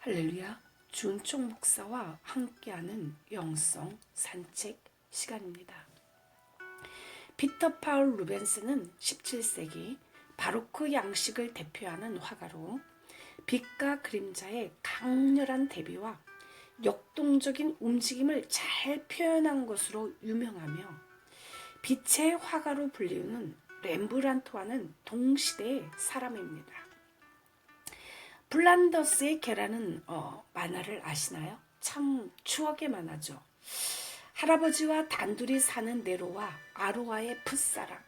할렐루야, 주은총 목사와 함께하는 영성 산책 시간입니다. 피터 파울 루벤스는 17세기 바로크 양식을 대표하는 화가로 빛과 그림자의 강렬한 대비와 역동적인 움직임을 잘 표현한 것으로 유명하며 빛의 화가로 불리우는 렘브란트와는 동시대의 사람입니다. 플란더스의 개라는 만화를 아시나요? 참 추억의 만화죠. 할아버지와 단둘이 사는 네로와 아로아의 풋사랑,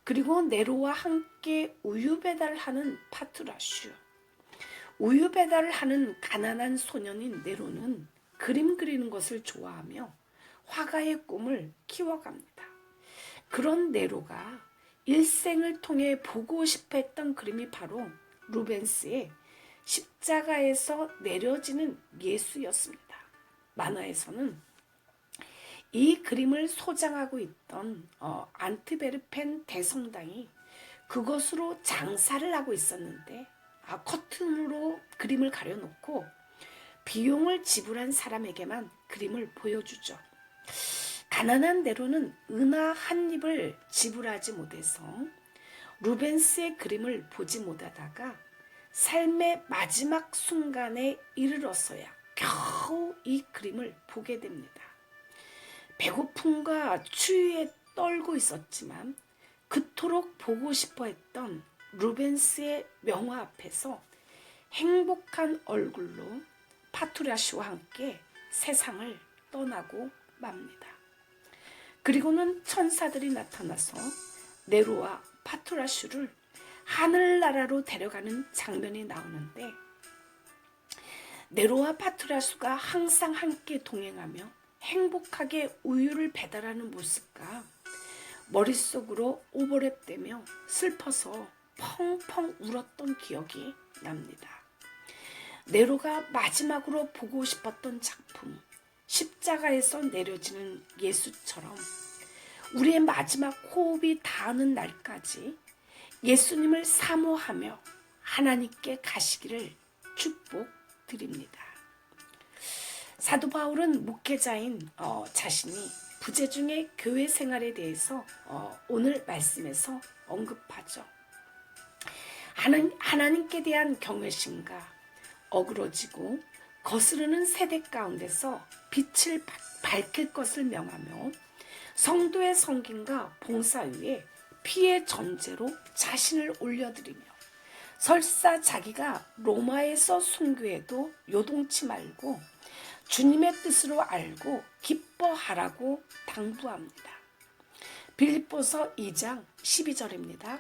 그리고 네로와 함께 우유 배달을 하는 파투라슈. 우유 배달을 하는 가난한 소년인 네로는 그림 그리는 것을 좋아하며 화가의 꿈을 키워갑니다. 그런 네로가 일생을 통해 보고 싶어 했던 그림이 바로 루벤스의 십자가에서 내려지는 예수였습니다. 만화에서는 이 그림을 소장하고 있던 안트베르펜 대성당이 그것으로 장사를 하고 있었는데 커튼으로 그림을 가려놓고 비용을 지불한 사람에게만 그림을 보여주죠. 가난한 네로는 은하 한 입을 지불하지 못해서 루벤스의 그림을 보지 못하다가 삶의 마지막 순간에 이르러서야 겨우 이 그림을 보게 됩니다. 배고픔과 추위에 떨고 있었지만 그토록 보고 싶어 했던 루벤스의 명화 앞에서 행복한 얼굴로 파투라슈와 함께 세상을 떠나고 맙니다. 그리고는 천사들이 나타나서 네로와 파투라슈를 하늘나라로 데려가는 장면이 나오는데, 네로와 파투라슈가 항상 함께 동행하며 행복하게 우유를 배달하는 모습과 머릿속으로 오버랩되며 슬퍼서 펑펑 울었던 기억이 납니다. 네로가 마지막으로 보고 싶었던 작품, 십자가에서 내려지는 예수처럼 우리의 마지막 호흡이 닿는 날까지 예수님을 사모하며 하나님께 가시기를 축복드립니다. 사도 바울은 목회자인 자신이 부재중의 교회 생활에 대해서 오늘 말씀에서 언급하죠. 하나님께 대한 경외심과 어그러지고 거스르는 세대 가운데서 빛을 밝힐 것을 명하며 성도의 섬김과 봉사 위에 피의 전제로 자신을 올려드리며 설사 자기가 로마에서 순교해도 요동치 말고 주님의 뜻으로 알고 기뻐하라고 당부합니다. 빌립보서 2장 12절입니다.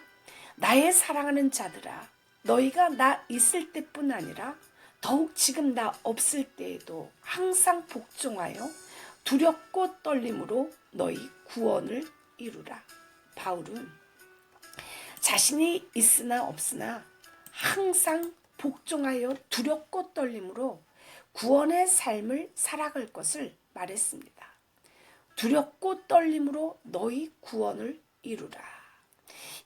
나의 사랑하는 자들아, 너희가 나 있을 때뿐 아니라 더욱 지금 나 없을 때에도 항상 복종하여 두렵고 떨림으로 너희 구원을 이루라. 바울은 자신이 있으나 없으나 항상 복종하여 두렵고 떨림으로 구원의 삶을 살아갈 것을 말했습니다. 두렵고 떨림으로 너희 구원을 이루라.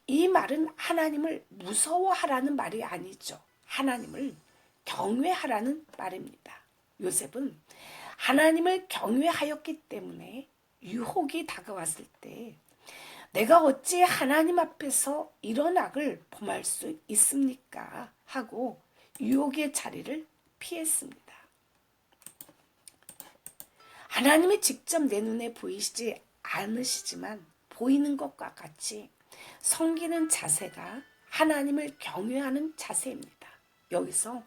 이 말은 하나님을 무서워하라는 말이 아니죠. 하나님을 경외하라는 말입니다. 요셉은 하나님을 경외하였기 때문에 유혹이 다가왔을 때 내가 어찌 하나님 앞에서 이런 악을 범할 수 있습니까? 하고 유혹의 자리를 피했습니다. 하나님이 직접 내 눈에 보이시지 않으시지만 보이는 것과 같이 섬기는 자세가 하나님을 경외하는 자세입니다. 여기서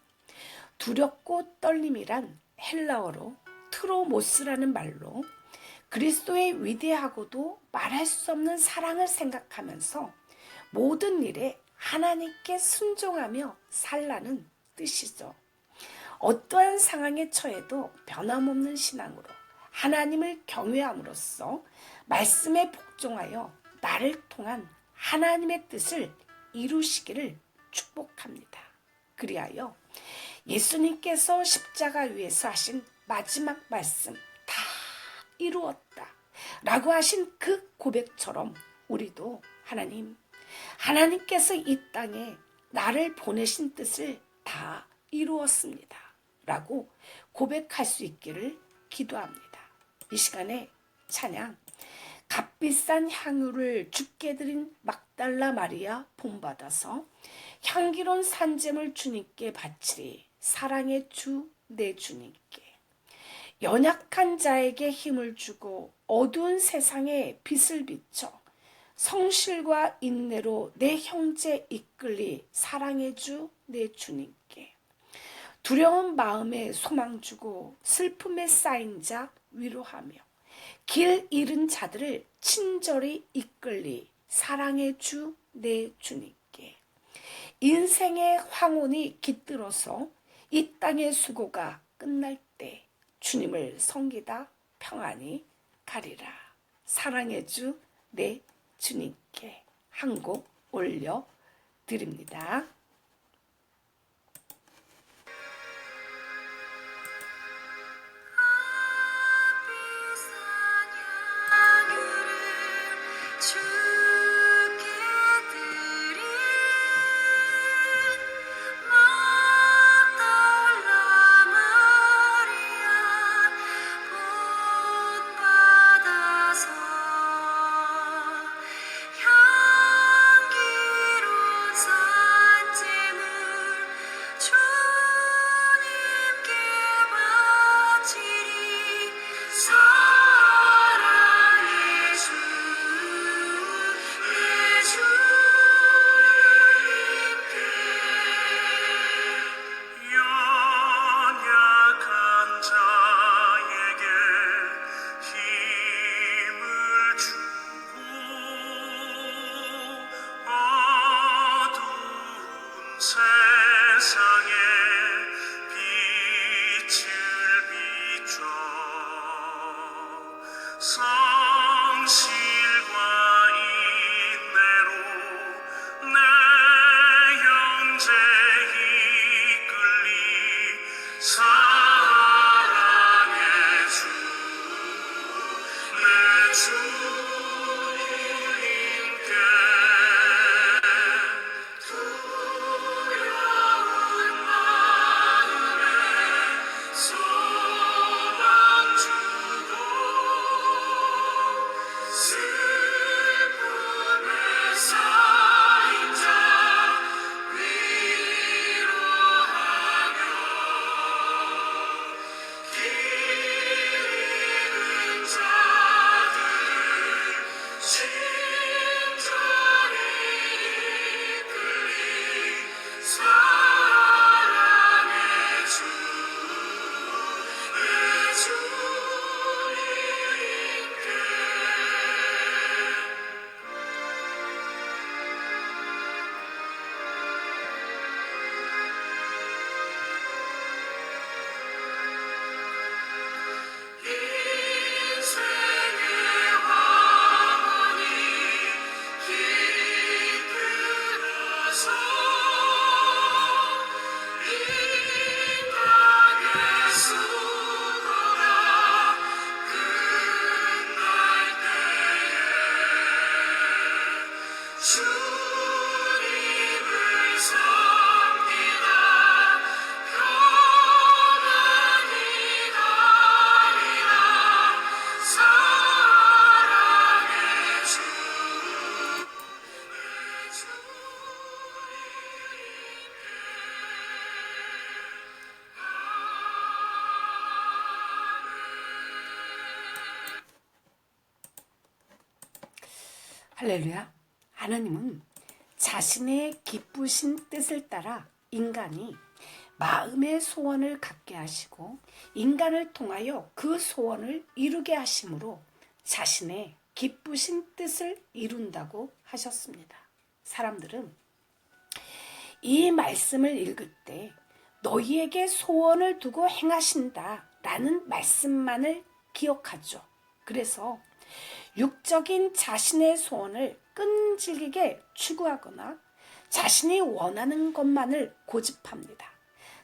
두렵고 떨림이란 헬라어로 트로모스라는 말로 그리스도의 위대하고도 말할 수 없는 사랑을 생각하면서 모든 일에 하나님께 순종하며 살라는 뜻이죠. 어떠한 상황에 처해도 변함없는 신앙으로 하나님을 경외함으로써 말씀에 복종하여 나를 통한 하나님의 뜻을 이루시기를 축복합니다. 그리하여 예수님께서 십자가 위에서 하신 마지막 말씀 다 이루었다 라고 하신 그 고백처럼 우리도 하나님께서 이 땅에 나를 보내신 뜻을 다 이루었습니다 라고 고백할 수 있기를 기도합니다. 이 시간에 찬양, 값비싼 향유를 주께 드린 막달라 마리아 본받아서 향기로운 산잼을 주님께 바치리. 사랑의 주 내 주님께. 연약한 자에게 힘을 주고 어두운 세상에 빛을 비춰 성실과 인내로 내 형제 이끌리. 사랑의 주 내 주님께. 두려운 마음에 소망 주고 슬픔에 쌓인 자 위로하며 길 잃은 자들을 친절히 이끌리. 사랑의 주 내 주님께. 인생의 황혼이 깃들어서 이 땅의 수고가 끝날 때 주님을 섬기다 평안히 가리라. 사랑의 주 내 주님께. 한 곡 올려드립니다. 할렐루야. 하나님은 자신의 기쁘신 뜻을 따라 인간이 마음의 소원을 갖게 하시고 인간을 통하여 그 소원을 이루게 하심으로 자신의 기쁘신 뜻을 이룬다고 하셨습니다. 사람들은 이 말씀을 읽을 때 너희에게 소원을 두고 행하신다 라는 말씀만을 기억하죠. 그래서 육적인 자신의 소원을 끈질기게 추구하거나 자신이 원하는 것만을 고집합니다.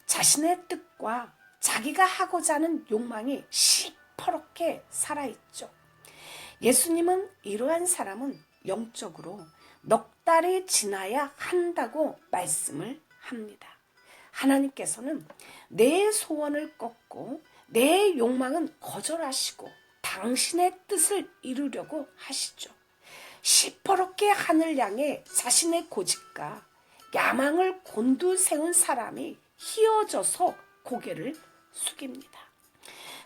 자신의 뜻과 자기가 하고자 하는 욕망이 시퍼렇게 살아있죠. 예수님은 이러한 사람은 영적으로 넉 달이 지나야 한다고 말씀을 합니다. 하나님께서는 내 소원을 꺾고 내 욕망은 거절하시고 당신의 뜻을 이루려고 하시죠. 시퍼렇게 하늘 향해 자신의 고집과 야망을 곤두세운 사람이 휘어져서 고개를 숙입니다.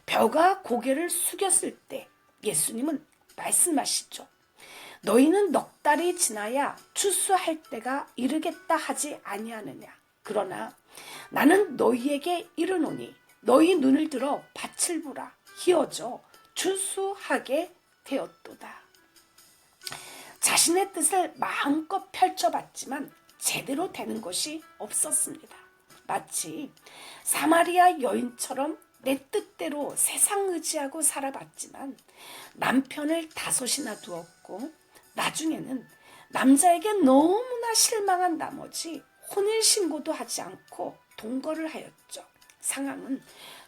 벼가 고개를 숙였을 때 예수님은 말씀하시죠. 너희는 넉 달이 지나야 추수할 때가 이르겠다 하지 아니하느냐. 그러나 나는 너희에게 이르노니 너희 눈을 들어 밭을 보라. 휘어져 추수하게 되었도다. 자신의 뜻을 마음껏 펼쳐봤지만 제대로 되는 것이 없었습니다. 마치 사마리아 여인처럼 내 뜻대로 세상 의지하고 살아봤지만 남편을 5이나 두었고 나중에는 남자에게 너무나 실망한 나머지 혼인신고도 하지 않고 동거를 하였죠. 상황은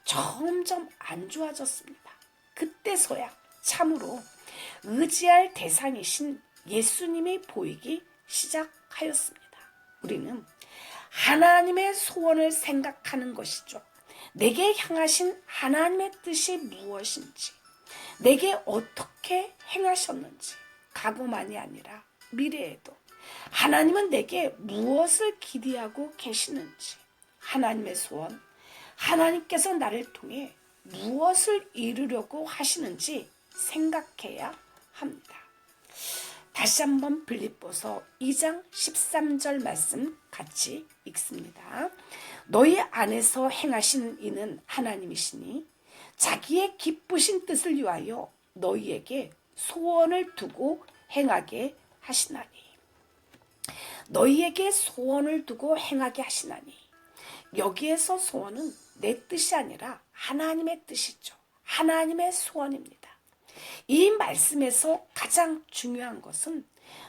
점점 안 좋아졌습니다. 그때서야 참으로 의지할 대상이신 예수님이 보이기 시작하였습니다. 우리는 하나님의 소원을 생각하는 것이죠. 내게 향하신 하나님의 뜻이 무엇인지, 내게 어떻게 행하셨는지, 과거만이 아니라 미래에도 하나님은 내게 무엇을 기대하고 계시는지, 하나님의 소원, 하나님께서 나를 통해 무엇을 이루려고 하시는지 생각해야 합니다. 다시 한번 빌립보서 2장 13절 말씀 같이 읽습니다. 너희 안에서 행하시는 이는 하나님이시니 자기의 기쁘신 뜻을 위하여 너희에게 소원을 두고 행하게 하시나니. 너희에게 소원을 두고 행하게 하시나니. 여기에서 소원은 내 뜻이 아니라 하나님의 뜻이죠. 하나님의 소원입니다. 이 말씀에서 가장 중요한 것은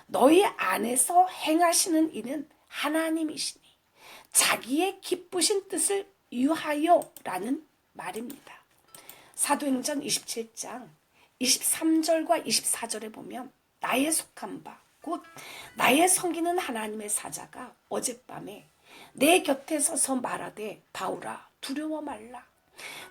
너희 안에서 행하시는 이는 하나님이시니 자기의 기쁘신 뜻을 위하여라는 말입니다. 사도행전 27장 23절과 24절에 보면 나의 속한 바 곧 나의 섬기는 하나님의 사자가 어젯밤에 내 곁에 서서 말하되 바울아 두려워 말라.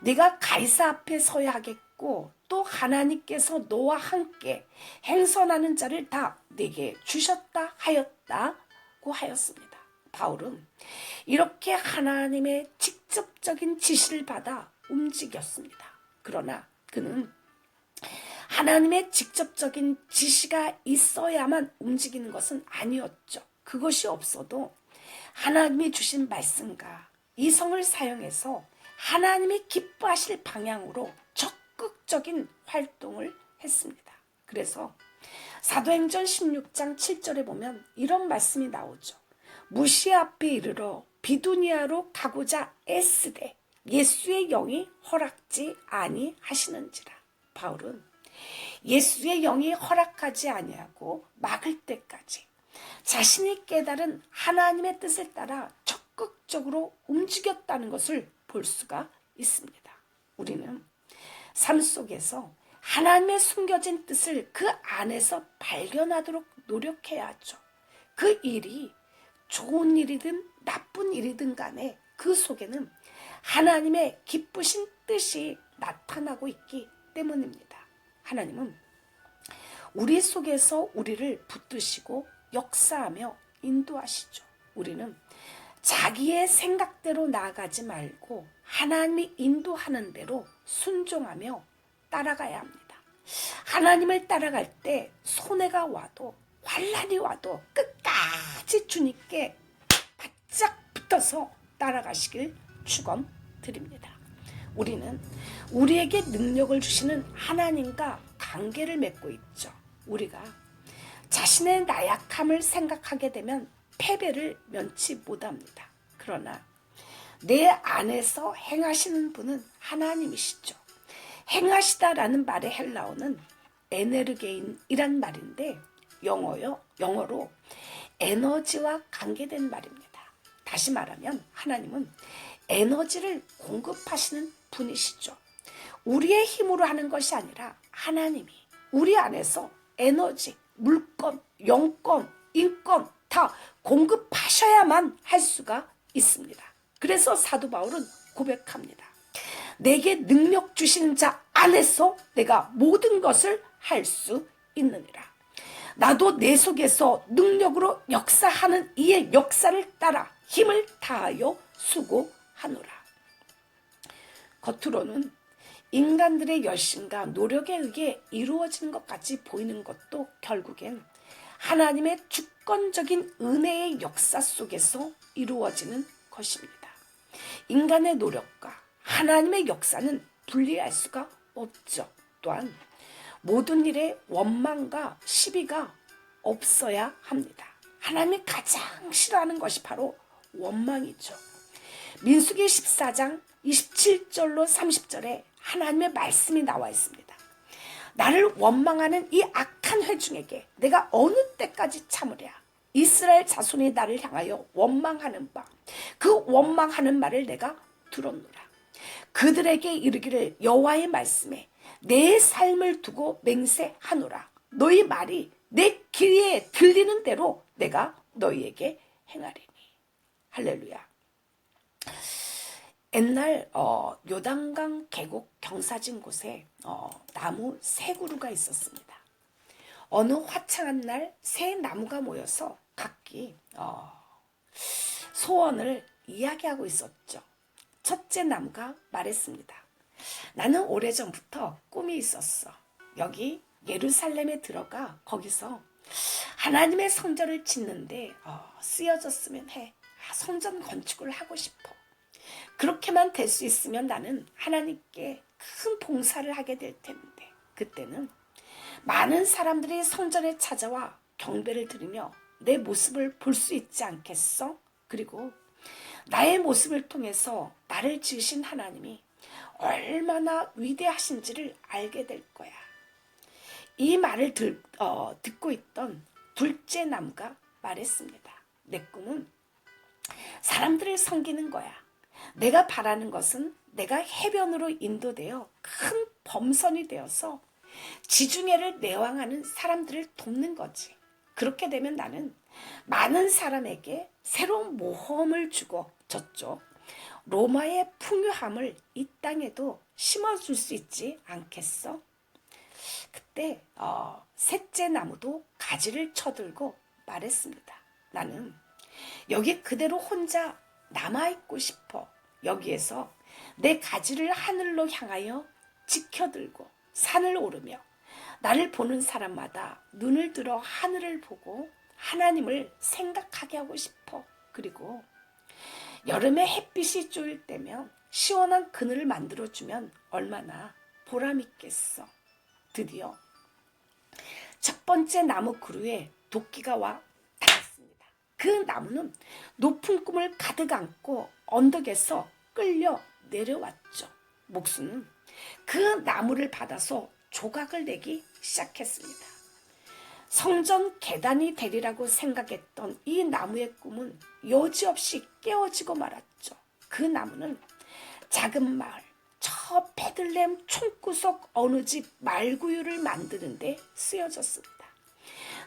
네가 가이사 앞에 서야 하겠고 또 하나님께서 너와 함께 행선하는 자를 다 네게 주셨다 하였다고 하였습니다. 바울은 이렇게 하나님의 직접적인 지시를 받아 움직였습니다. 그러나 그는 하나님의 직접적인 지시가 있어야만 움직이는 것은 아니었죠. 그것이 없어도 하나님이 주신 말씀과 이성을 사용해서 하나님이 기뻐하실 방향으로 적극적인 활동을 했습니다. 그래서 사도행전 16장 7절에 보면 이런 말씀이 나오죠. 무시아 앞에 이르러 비두니아로 가고자 애쓰되 예수의 영이 허락지 아니하시는지라. 바울은 예수의 영이 허락하지 아니하고 막을 때까지 자신이 깨달은 하나님의 뜻을 따라 적극적으로 움직였다는 것을 볼 수가 있습니다. 우리는 삶 속에서 하나님의 숨겨진 뜻을 그 안에서 발견하도록 노력해야 하죠. 그 일이 좋은 일이든 나쁜 일이든 간에 그 속에는 하나님의 기쁘신 뜻이 나타나고 있기 때문입니다. 하나님은 우리 속에서 우리를 붙드시고 역사하며 인도하시죠. 우리는 자기의 생각대로 나아가지 말고 하나님이 인도하는 대로 순종하며 따라가야 합니다. 하나님을 따라갈 때 손해가 와도 환난이 와도 끝까지 주님께 바짝 붙어서 따라가시길 축원드립니다. 우리는 우리에게 능력을 주시는 하나님과 관계를 맺고 있죠. 우리가 자신의 나약함을 생각하게 되면 패배를 면치 못합니다. 그러나 내 안에서 행하시는 분은 하나님이시죠. 행하시다라는 말의 헬라어는 에네르게인이란 말인데 영어로 에너지와 관계된 말입니다. 다시 말하면 하나님은 에너지를 공급하시는 분이시죠. 우리의 힘으로 하는 것이 아니라 하나님이 우리 안에서 에너지, 물건, 영권, 인권 다 공급하셔야만 할 수가 있습니다. 그래서 사도 바울은 고백합니다. 내게 능력 주시는 자 안에서 내가 모든 것을 할 수 있느니라. 나도 내 속에서 능력으로 역사하는 이의 역사를 따라 힘을 다하여 수고하노라. 겉으로는 인간들의 열심과 노력에 의해 이루어지는 것 같이 보이는 것도 결국엔 하나님의 주권적인 은혜의 역사 속에서 이루어지는 것입니다. 인간의 노력과 하나님의 역사는 분리할 수가 없죠. 또한 모든 일에 원망과 시비가 없어야 합니다. 하나님이 가장 싫어하는 것이 바로 원망이죠. 민수기 14장 27절로 30절에 하나님의 말씀이 나와 있습니다. 나를 원망하는 이 악한 회중에게 내가 어느 때까지 참으랴. 이스라엘 자손이 나를 향하여 원망하는 바, 그 원망하는 말을 내가 들었노라. 그들에게 이르기를 여호와의 말씀에 내 삶을 두고 맹세하노라. 너희 말이 내 귀에 들리는 대로 내가 너희에게 행하리니. 할렐루야. 옛날 요단강 계곡 경사진 곳에 나무 세 그루가 있었습니다. 어느 화창한 날 세 나무가 모여서 각기 소원을 이야기하고 있었죠. 첫째 나무가 말했습니다. 나는 오래전부터 꿈이 있었어. 여기 예루살렘에 들어가 거기서 하나님의 성전을 짓는데 쓰여졌으면 해. 성전 건축을 하고 싶어. 그렇게만 될 수 있으면 나는 하나님께 큰 봉사를 하게 될 텐데, 그때는 많은 사람들이 성전에 찾아와 경배를 드리며 내 모습을 볼 수 있지 않겠어? 그리고 나의 모습을 통해서 나를 지으신 하나님이 얼마나 위대하신지를 알게 될 거야. 이 말을 듣고 있던 둘째 나무가 말했습니다. 내 꿈은 사람들을 섬기는 거야. 내가 바라는 것은 내가 해변으로 인도되어 큰 범선이 되어서 지중해를 내왕하는 사람들을 돕는 거지. 그렇게 되면 나는 많은 사람에게 새로운 모험을 주고 저쪽 로마의 풍요함을 이 땅에도 심어줄 수 있지 않겠어? 그때 셋째 나무도 가지를 쳐들고 말했습니다. 나는 여기 그대로 혼자 남아있고 싶어. 여기에서 내 가지를 하늘로 향하여 지켜들고 산을 오르며 나를 보는 사람마다 눈을 들어 하늘을 보고 하나님을 생각하게 하고 싶어. 그리고 여름에 햇빛이 쪼일 때면 시원한 그늘을 만들어주면 얼마나 보람있겠어. 드디어 첫 번째 나무 그루에 도끼가 와 닿았습니다. 그 나무는 높은 꿈을 가득 안고 언덕에서 끌려 내려왔죠. 목수는 그 나무를 받아서 조각을 내기 시작했습니다. 성전 계단이 되리라고 생각했던 이 나무의 꿈은 여지없이 깨어지고 말았죠. 그 나무는 작은 마을, 저 베들레헴 총구석 어느 집 말구유를 만드는데 쓰여졌습니다.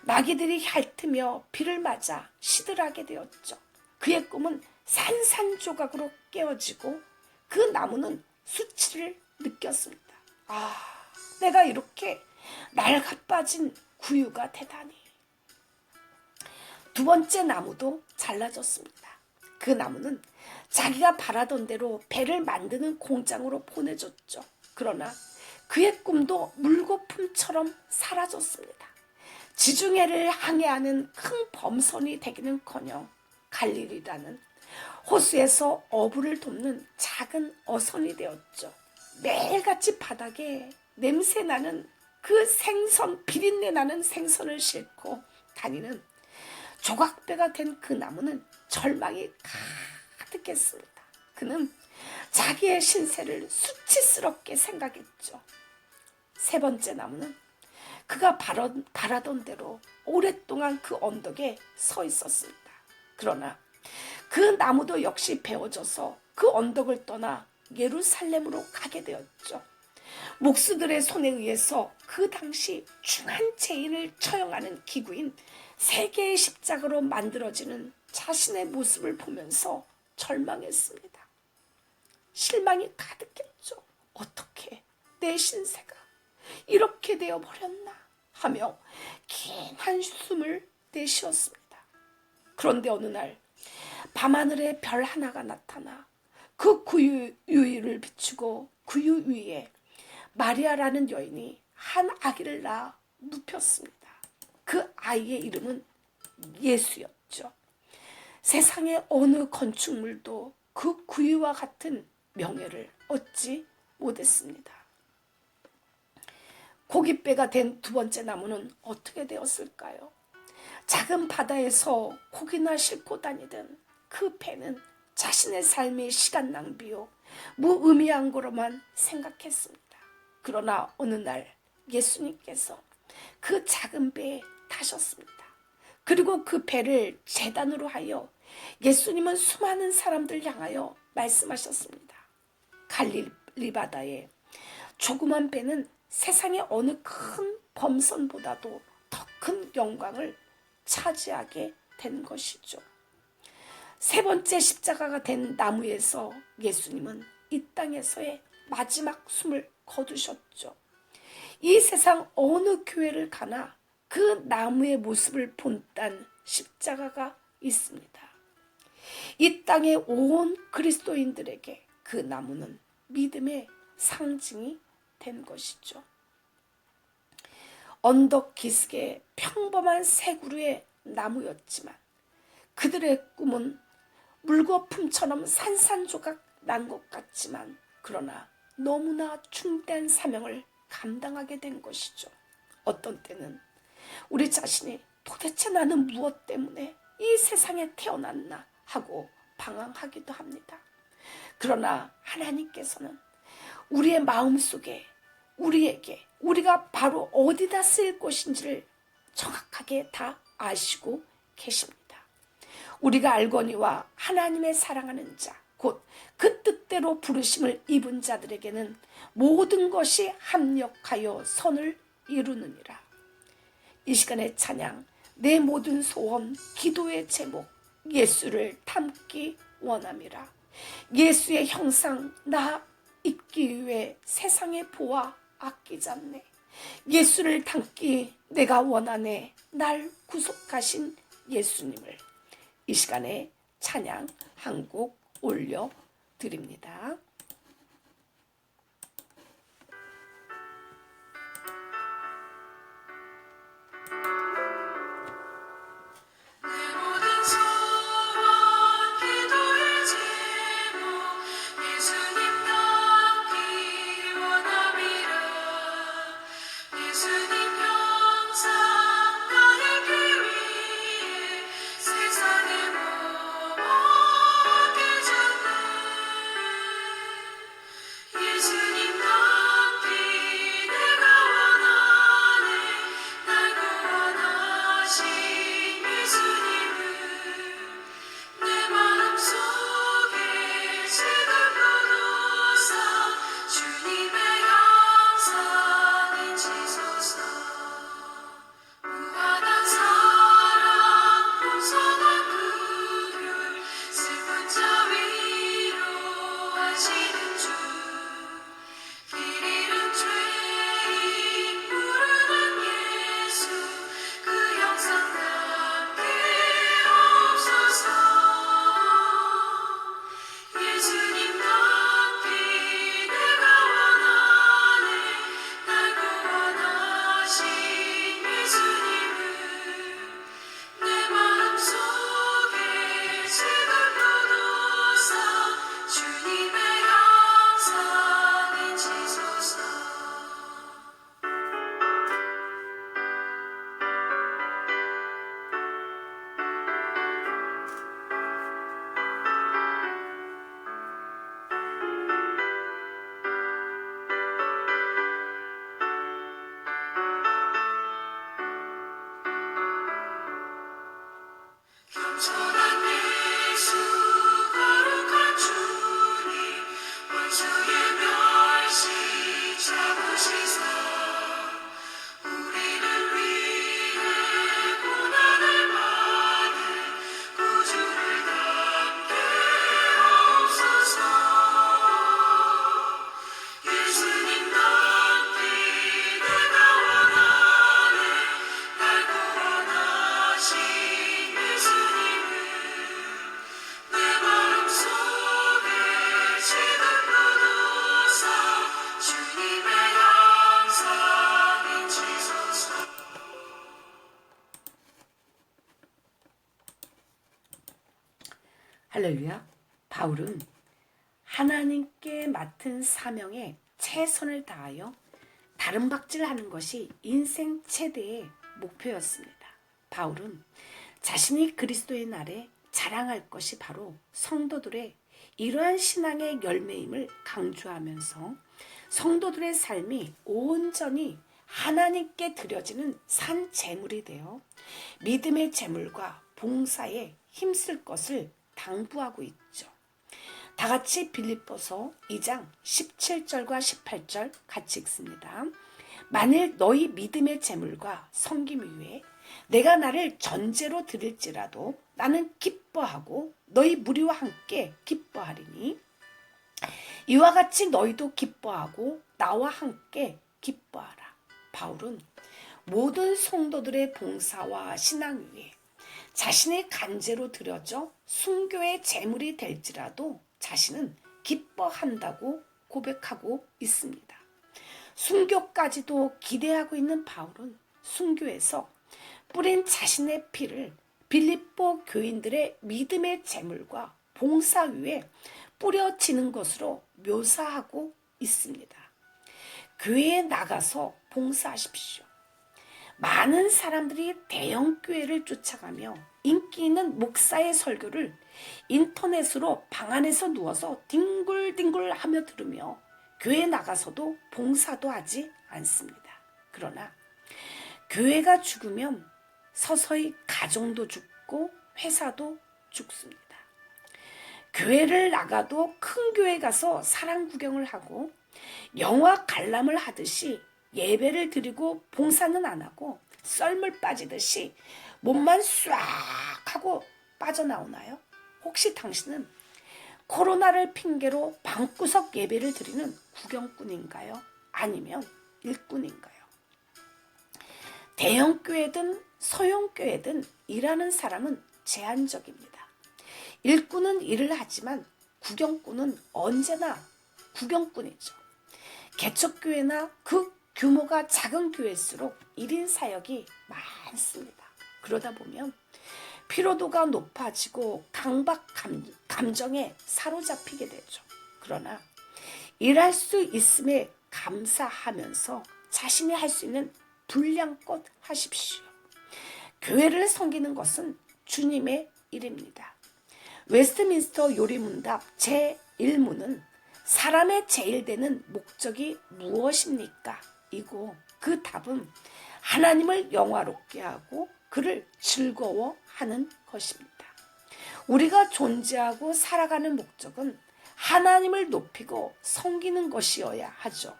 나귀들이 핥으며 비를 맞아 시들하게 되었죠. 그의 꿈은 산산조각으로 깨어지고 그 나무는 수치를 느꼈습니다. 내가 이렇게 낡아빠진 구유가 되다니. 두 번째 나무도 잘라졌습니다. 그 나무는 자기가 바라던 대로 배를 만드는 공장으로 보내줬죠. 그러나 그의 꿈도 물거품처럼 사라졌습니다. 지중해를 항해하는 큰 범선이 되기는커녕 갈릴리라는 호수에서 어부를 돕는 작은 어선이 되었죠. 매일같이 바닥에 냄새나는 그 생선, 비린내 나는 생선을 싣고 다니는 조각배가 된 그 나무는 절망이 가득했습니다. 그는 자기의 신세를 수치스럽게 생각했죠. 세 번째 나무는 그가 바라던 대로 오랫동안 그 언덕에 서 있었습니다. 그러나 그 나무도 역시 베어져서 그 언덕을 떠나 예루살렘으로 가게 되었죠. 목수들의 손에 의해서 그 당시 중한 죄인을 처형하는 기구인 세 개의 십자가로 만들어지는 자신의 모습을 보면서 절망했습니다. 실망이 가득했죠. 어떻게 내 신세가 이렇게 되어버렸나 하며 긴 한숨을 내쉬었습니다. 그런데 어느 날 밤하늘에 별 하나가 나타나 그 구유 위를 비추고 구유 위에 마리아라는 여인이 한 아기를 낳아 눕혔습니다. 그 아이의 이름은 예수였죠. 세상의 어느 건축물도 그 구유와 같은 명예를 얻지 못했습니다. 고깃배가 된 두 번째 나무는 어떻게 되었을까요? 작은 바다에서 고기나 싣고 다니던 그 배는 자신의 삶의 시간 낭비요 무의미한 거로만 생각했습니다. 그러나 어느 날 예수님께서 그 작은 배에 타셨습니다. 그리고 그 배를 제단으로 하여 예수님은 수많은 사람들 향하여 말씀하셨습니다. 갈릴리 바다에 조그만 배는 세상의 어느 큰 범선보다도 더 큰 영광을 차지하게 된 것이죠. 세 번째 십자가가 된 나무에서 예수님은 이 땅에서의 마지막 숨을 거두셨죠. 이 세상 어느 교회를 가나 그 나무의 모습을 본딴 십자가가 있습니다. 이 땅의 온 그리스도인들에게 그 나무는 믿음의 상징이 된 것이죠. 언덕 기슭의 평범한 새 그루의 나무였지만 그들의 꿈은 물거품처럼 산산조각 난 것 같지만 그러나 너무나 중대한 사명을 감당하게 된 것이죠. 어떤 때는 우리 자신이 도대체 나는 무엇 때문에 이 세상에 태어났나 하고 방황하기도 합니다. 그러나 하나님께서는 우리의 마음속에 우리에게 우리가 바로 어디다 쓰일 것인지를 정확하게 다 아시고 계십니다. 우리가 알거니와 하나님의 사랑하는 자 곧 그 뜻대로 부르심을 입은 자들에게는 모든 것이 합력하여 선을 이루느니라. 이 시간의 찬양, 내 모든 소원, 기도의 제목, 예수를 닮기 원함이라. 예수의 형상 나 입기 위해 세상의 보아 아끼지 않네. 예수를 닮기 내가 원하네. 날 구속하신 예수님을. 이 시간에 찬양 한 곡 올려드립니다. 할렐루야. 바울은 하나님께 맡은 사명에 최선을 다하여 다른 박질하는 것이 인생 최대의 목표였습니다. 바울은 자신이 그리스도의 날에 자랑할 것이 바로 성도들의 이러한 신앙의 열매임을 강조하면서 성도들의 삶이 온전히 하나님께 드려지는 산 제물이 되어 믿음의 제물과 봉사에 힘쓸 것을 당부하고 있죠. 다 같이 빌립보서 2장 17절과 18절 같이 읽습니다. 만일 너희 믿음의 제물과 섬김 위에 내가 나를 전제로 드릴지라도 나는 기뻐하고 너희 무리와 함께 기뻐하리니 이와 같이 너희도 기뻐하고 나와 함께 기뻐하라. 바울은 모든 성도들의 봉사와 신앙 위에 자신의 간제로 드려져 순교의 제물이 될지라도 자신은 기뻐한다고 고백하고 있습니다. 순교까지도 기대하고 있는 바울은 순교에서 뿌린 자신의 피를 빌립보 교인들의 믿음의 제물과 봉사 위에 뿌려지는 것으로 묘사하고 있습니다. 교회에 나가서 봉사하십시오. 많은 사람들이 대형 교회를 쫓아가며 인기 있는 목사의 설교를 인터넷으로 방 안에서 누워서 뒹굴뒹굴 하며 들으며 교회에 나가서도 봉사도 하지 않습니다. 그러나 교회가 죽으면 서서히 가정도 죽고 회사도 죽습니다. 교회를 나가도 큰 교회 가서 사랑 구경을 하고 영화 관람을 하듯이 예배를 드리고 봉사는 안 하고 썰물 빠지듯이 몸만 싹 하고 빠져나오나요? 혹시 당신은 코로나를 핑계로 방구석 예배를 드리는 구경꾼인가요? 아니면 일꾼인가요? 대형교회든 소형교회든 일하는 사람은 제한적입니다. 일꾼은 일을 하지만 구경꾼은 언제나 구경꾼이죠. 개척교회나 그 규모가 작은 교회일수록 1인 사역이 많습니다. 그러다 보면 피로도가 높아지고 강박 감정에 사로잡히게 되죠. 그러나 일할 수 있음에 감사하면서 자신이 할 수 있는 분량껏 하십시오. 교회를 섬기는 것은 주님의 일입니다. 웨스트민스터 요리문답 제1문은 사람의 제일 되는 목적이 무엇입니까? 이고 그 답은 하나님을 영화롭게 하고 그를 즐거워하는 것입니다. 우리가 존재하고 살아가는 목적은 하나님을 높이고 섬기는 것이어야 하죠.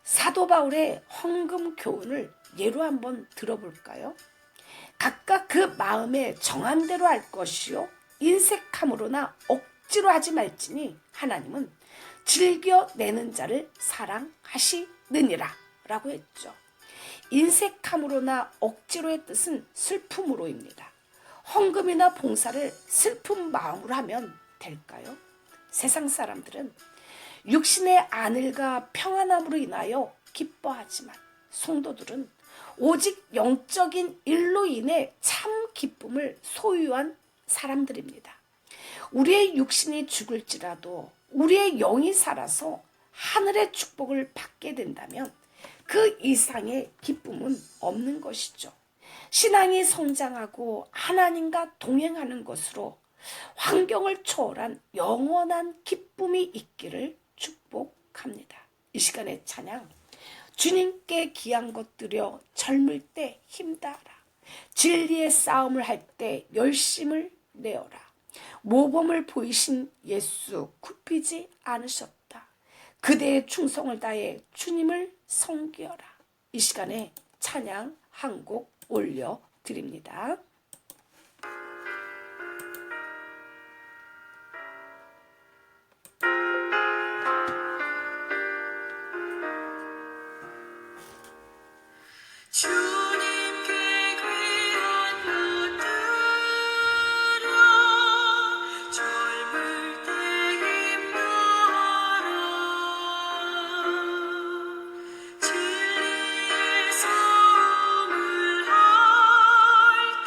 사도 바울의 헌금 교훈을 예로 한번 들어볼까요? 각각 그 마음에 정한 대로 할 것이요 인색함으로나 억지로 하지 말지니 하나님은 즐겨내는 자를 사랑하시느니라 라고 했죠. 인색함으로나 억지로의 뜻은 슬픔으로입니다. 헌금이나 봉사를 슬픈 마음으로 하면 될까요? 세상 사람들은 육신의 안일과 평안함으로 인하여 기뻐하지만 성도들은 오직 영적인 일로 인해 참 기쁨을 소유한 사람들입니다. 우리의 육신이 죽을지라도 우리의 영이 살아서 하늘의 축복을 받게 된다면 그 이상의 기쁨은 없는 것이죠. 신앙이 성장하고 하나님과 동행하는 것으로 환경을 초월한 영원한 기쁨이 있기를 축복합니다. 이 시간의 찬양, 주님께 귀한 것 드려 젊을 때 힘다하라. 진리의 싸움을 할 때 열심을 내어라. 모범을 보이신 예수 굽히지 않으셨다. 그대의 충성을 다해 주님을 섬기어라. 이 시간에 찬양 한 곡 올려드립니다. 진리의 싸움을 할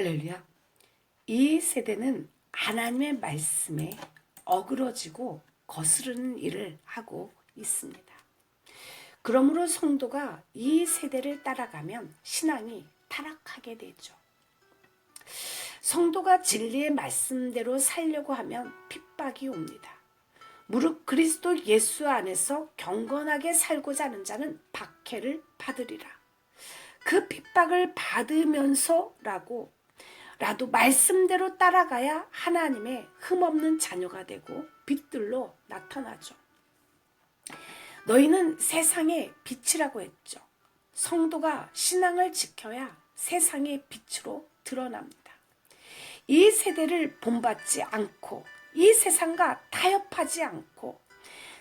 할렐루야. 이 세대는 하나님의 말씀에 어그러지고 거스르는 일을 하고 있습니다. 그러므로 성도가 이 세대를 따라가면 신앙이 타락하게 되죠. 성도가 진리의 말씀대로 살려고 하면 핍박이 옵니다. 무릇 그리스도 예수 안에서 경건하게 살고자 하는 자는 박해를 받으리라. 그 핍박을 받으면서라도 말씀대로 따라가야 하나님의 흠없는 자녀가 되고 빛들로 나타나죠. 너희는 세상의 빛이라고 했죠. 성도가 신앙을 지켜야 세상의 빛으로 드러납니다. 이 세대를 본받지 않고 이 세상과 타협하지 않고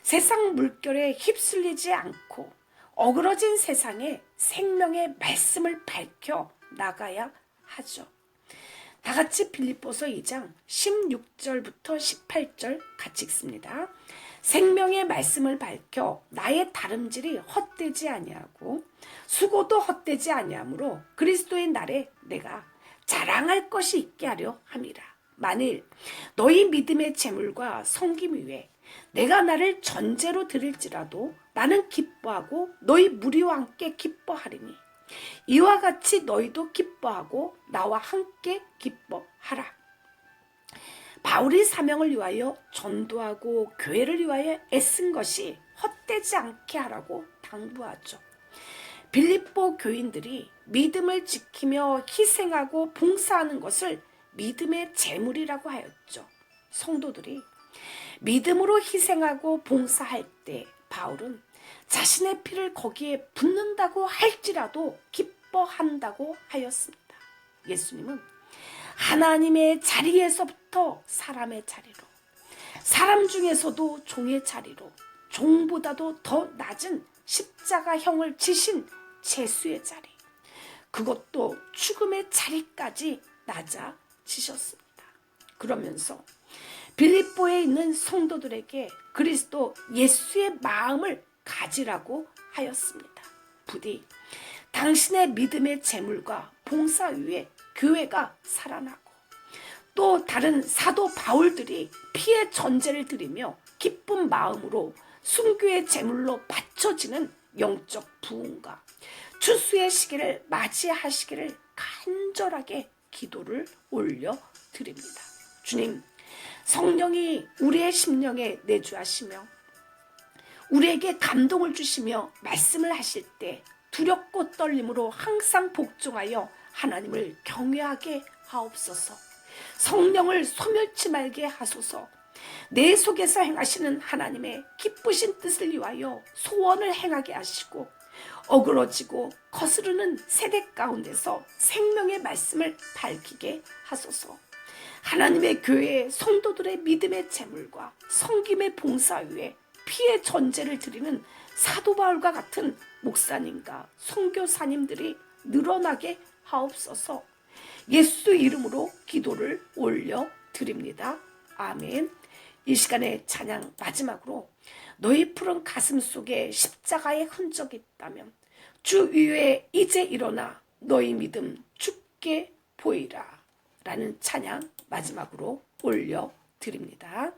세상 물결에 휩쓸리지 않고 어그러진 세상에 생명의 말씀을 밝혀 나가야 하죠. 다 같이 빌립보서 2장 16절부터 18절 같이 읽습니다. 생명의 말씀을 밝혀 나의 다름질이 헛되지 아니하고 수고도 헛되지 아니하므로 그리스도의 날에 내가 자랑할 것이 있게 하려 함이라. 만일 너희 믿음의 재물과 섬김 위에 내가 나를 전제로 드릴지라도 나는 기뻐하고 너희 무리와 함께 기뻐하리니 이와 같이 너희도 기뻐하고 나와 함께 기뻐하라. 바울이 사명을 위하여 전도하고 교회를 위하여 애쓴 것이 헛되지 않게 하라고 당부하죠. 빌립보 교인들이 믿음을 지키며 희생하고 봉사하는 것을 믿음의 재물이라고 하였죠. 성도들이 믿음으로 희생하고 봉사할 때 바울은 자신의 피를 거기에 붓는다고 할지라도 기뻐한다고 하였습니다. 예수님은 하나님의 자리에서부터 사람의 자리로, 사람 중에서도 종의 자리로, 종보다도 더 낮은 십자가형을 지신 제수의 자리, 그것도 죽음의 자리까지 낮아지셨습니다. 그러면서 빌립보에 있는 성도들에게 그리스도 예수의 마음을 가지라고 하였습니다. 부디 당신의 믿음의 재물과 봉사 위에 교회가 살아나고 또 다른 사도 바울들이 피의 전제를 드리며 기쁜 마음으로 순교의 제물로 바쳐지는 영적 부흥과 추수의 시기를 맞이하시기를 간절하게 기도를 올려드립니다. 주님, 성령이 우리의 심령에 내주하시며 우리에게 감동을 주시며 말씀을 하실 때 두렵고 떨림으로 항상 복종하여 하나님을 경외하게 하옵소서. 성령을 소멸치 말게 하소서. 내 속에서 행하시는 하나님의 기쁘신 뜻을 위하여 소원을 행하게 하시고 어그러지고 거스르는 세대 가운데서 생명의 말씀을 밝히게 하소서. 하나님의 교회의 성도들의 믿음의 재물과 섬김의 봉사 위에 피의 전제를 드리는 사도 바울과 같은 목사님과 선교사님들이 늘어나게 하옵소서. 예수 이름으로 기도를 올려드립니다. 아멘. 이 시간에 찬양 마지막으로 너희 푸른 가슴 속에 십자가의 흔적이 있다면 주 위에 이제 일어나 너희 믿음 죽게 보이라 라는 찬양 마지막으로 올려드립니다.